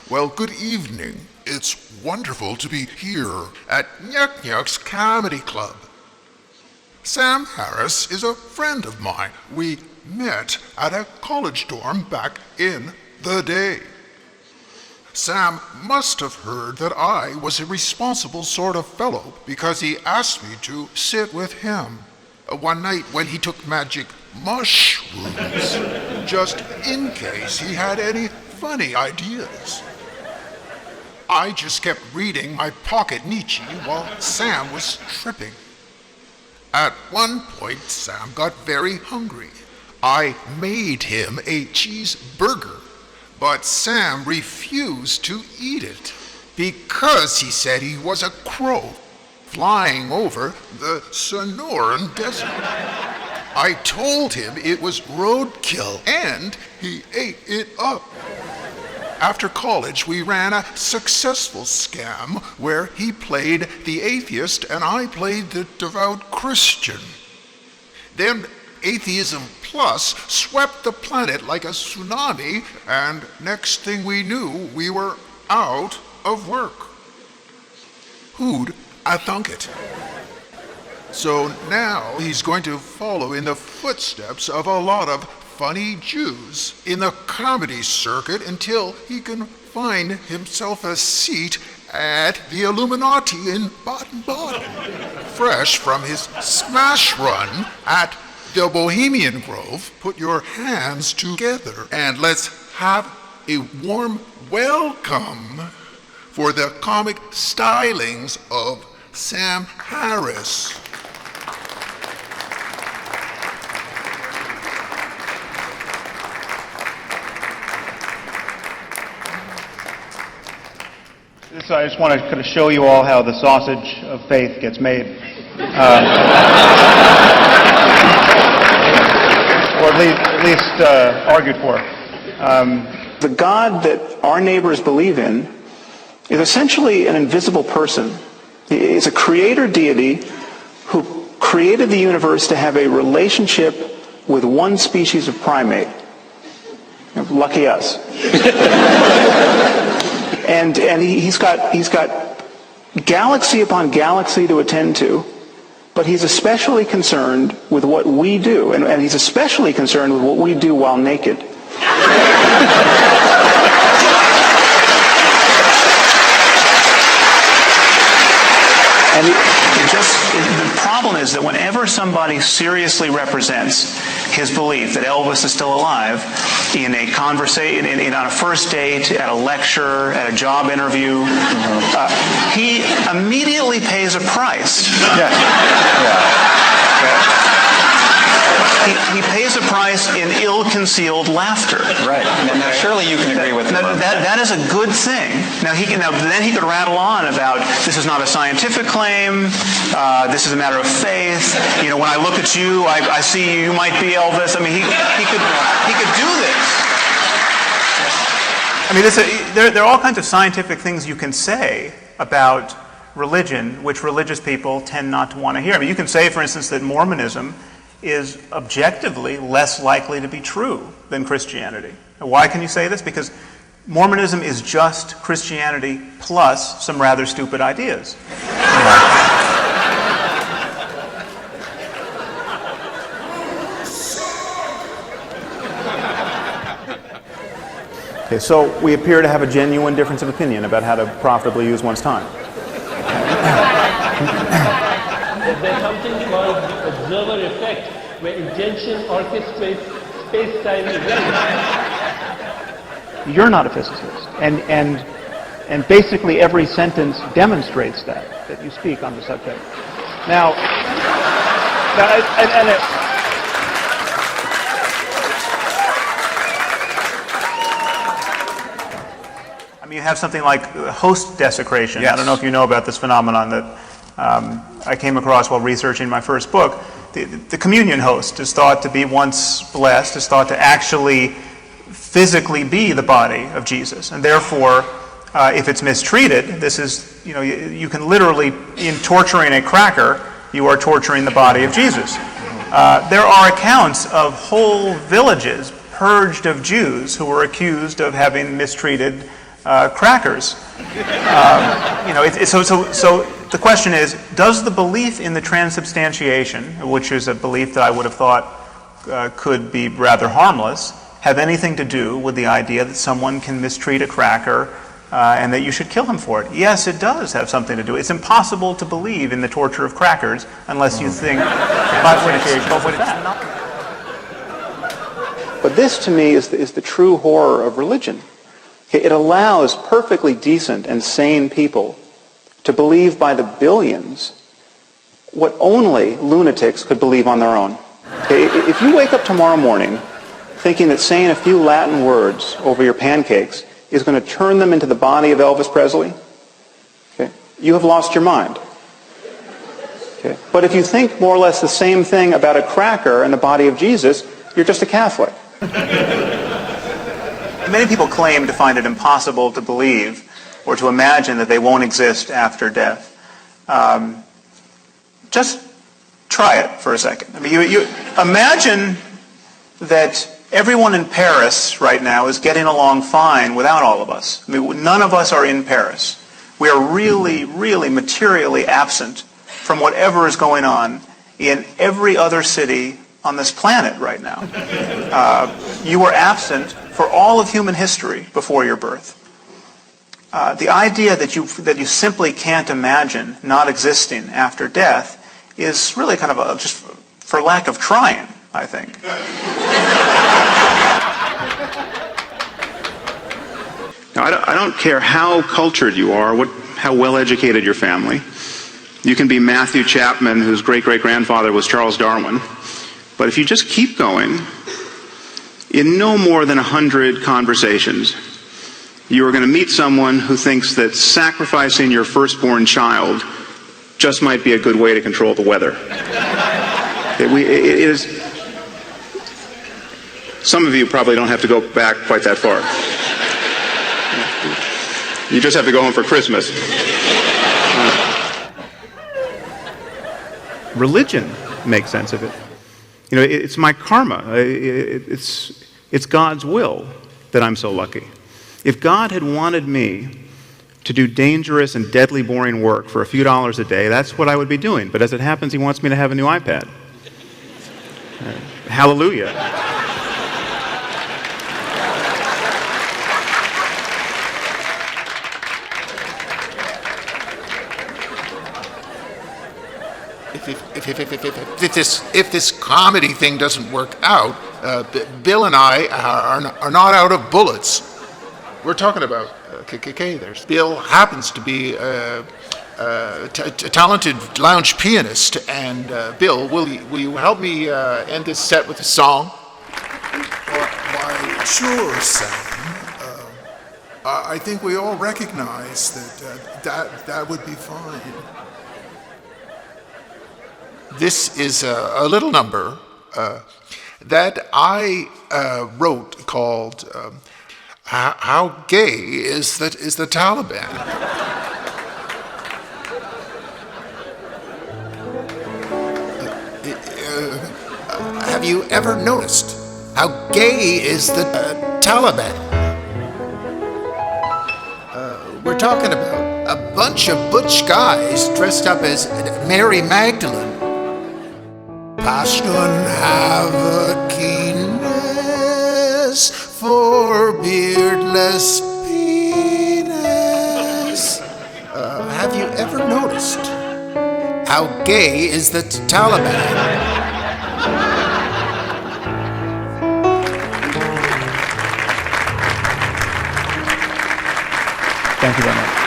Well, good evening. It's wonderful to be here at Nyuk's Comedy Club. Sam Harris is a friend of mine. We met at a college dorm back in the day. Sam must have heard that I was a responsible sort of fellow because he asked me to sit with him one night when he took magic mushrooms, just in case he had any funny ideas. I just kept reading my pocket Nietzsche while Sam was tripping. At one point, Sam got very hungry. I made him a cheeseburger, but Sam refused to eat it because he said he was a crow flying over the Sonoran Desert. I told him it was roadkill, and he ate it up. After college, we ran a successful scam where he played the atheist and I played the devout Christian. Then Atheism Plus swept the planet like a tsunami, and next thing we knew, we were out of work. Who'd thunk it? So now he's going to follow in the footsteps of a lot of funny Jews in the comedy circuit until he can find himself a seat at the Illuminati in Baden-Baden, fresh from his smash run at the Bohemian Grove. Put your hands together and let's have a warm welcome for the comic stylings of Sam Harris. So I just want to kind of show you all how the sausage of faith gets made. Or at least argued for. The God that our neighbors believe in is essentially an invisible person. He is a creator deity who created the universe to have a relationship with one species of primate. Lucky us. And he's got galaxy upon galaxy to attend to, but he's especially concerned with what we do, and he's especially concerned with what we do while naked. And the problem is that whenever somebody seriously represents his belief that Elvis is still alive in a conversation, on a first date, at a lecture, at a job interview, he immediately pays a price. He pays a price in ill-concealed laughter. Right. Now, surely you can agree with him. That is a good thing. Now, then he could rattle on about this is not a scientific claim. This is a matter of faith. You know, when I look at you, I see you might be Elvis. I mean, he could do this. I mean, there are all kinds of scientific things you can say about religion, which religious people tend not to want to hear. I mean, you can say, for instance, that Mormonism is objectively less likely to be true than Christianity. Why can you say this? Because Mormonism is just Christianity plus some rather stupid ideas. Okay, so we appear to have a genuine difference of opinion about how to profitably use one's time. There's something called the observer effect, where intention orchestrates space-time events. You're not a physicist, and basically every sentence demonstrates that you speak on the subject. Now, I mean, you have something like host desecration. Yes. I don't know if you know about this phenomenon that I came across while researching my first book. The communion host is thought to be, once blessed, is thought to actually physically be the body of Jesus. And therefore, if it's mistreated, this is, you can literally, in torturing a cracker, you are torturing the body of Jesus. There are accounts of whole villages purged of Jews who were accused of having mistreated crackers. So the question is, does the belief in the transubstantiation, which is a belief that I would have thought could be rather harmless, have anything to do with the idea that someone can mistreat a cracker and that you should kill him for it? Yes, it does have something to do. It's impossible to believe in the torture of crackers unless you think about that. But this, to me, is the true horror of religion. Okay, it allows perfectly decent and sane people to believe by the billions what only lunatics could believe on their own. Okay, if you wake up tomorrow morning thinking that saying a few Latin words over your pancakes is going to turn them into the body of Elvis Presley, okay, you have lost your mind. Okay. But if you think more or less the same thing about a cracker and the body of Jesus, you're just a Catholic. Many people claim to find it impossible to believe or to imagine that they won't exist after death. Just try it for a second. I mean, you imagine that everyone in Paris right now is getting along fine without all of us. I mean, none of us are in Paris. We are really, really materially absent from whatever is going on in every other city on this planet right now. You were absent for all of human history before your birth. The idea that you simply can't imagine not existing after death is really kind of just for lack of trying, I think. Now, I don't care how cultured you are, how well educated your family. You can be Matthew Chapman, whose great-great-grandfather was Charles Darwin. But if you just keep going, in no more than 100 conversations, you are going to meet someone who thinks that sacrificing your firstborn child just might be a good way to control the weather. It is. Some of you probably don't have to go back quite that far. You just have to go home for Christmas. Religion makes sense of it. You know, it's my karma. It's God's will that I'm so lucky. If God had wanted me to do dangerous and deadly boring work for a few dollars a day, that's what I would be doing. But as it happens, he wants me to have a new iPad. Hallelujah. If this comedy thing doesn't work out, Bill and I are not out of bullets. We're talking about KKK. There's Bill happens to be a talented lounge pianist, and Bill, will you help me end this set with a song? Why, sure, Sam. I think we all recognize that would be fine. This is a little number that I wrote called "How Gay is the Taliban?" Have you ever noticed how gay is the Taliban? We're talking about a bunch of butch guys dressed up as Mary Magdalene. Passion have a keenness for beardless penis. Have you ever noticed how gay is the Taliban? Thank you very much.